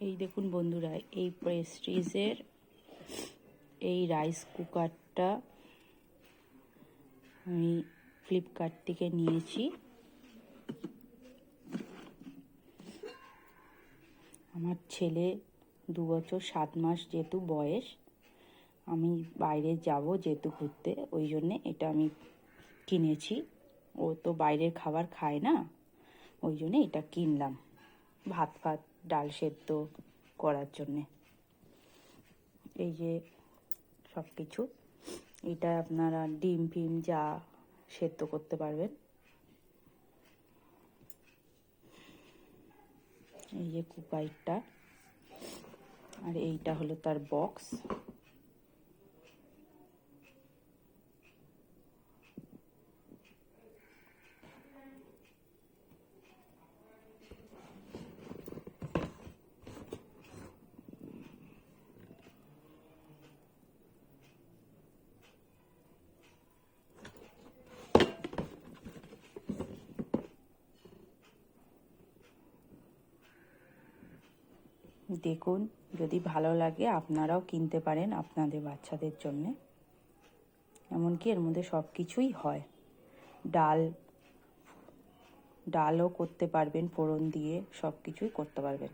এই দেখুন বন্ধুরা, এই প্রেস্টিজের এই রাইস কুকারটা আমি ফ্লিপকার্ট থেকে নিয়েছি। আমার ছেলে 2 বছর 7 মাস যেহেতু বয়স, আমি বাইরে যাব যেহেতু ঘুরতে, ওই জন্যে এটা আমি কিনেছি। ও তো বাইরের খাবার খায় না, ওই জন্যে এটা কিনলাম ভাত ডাল সেদ্ধ করার জন্যে। এই যে সব কিছু, এটা আপনারা ডিম ফিম যা সেদ্ধ করতে পারবেন। এই যে কুকারটা, আর এইটা হলো তার বক্স। দেখুন, যদি ভালো লাগে আপনারাও কিনতে পারেন আপনাদের বাচ্চাদের জন্যে। এমনকি এর মধ্যে সব কিছুই হয়, ডালও করতে পারবেন, ফোড়ন দিয়ে সব কিছুই করতে পারবেন।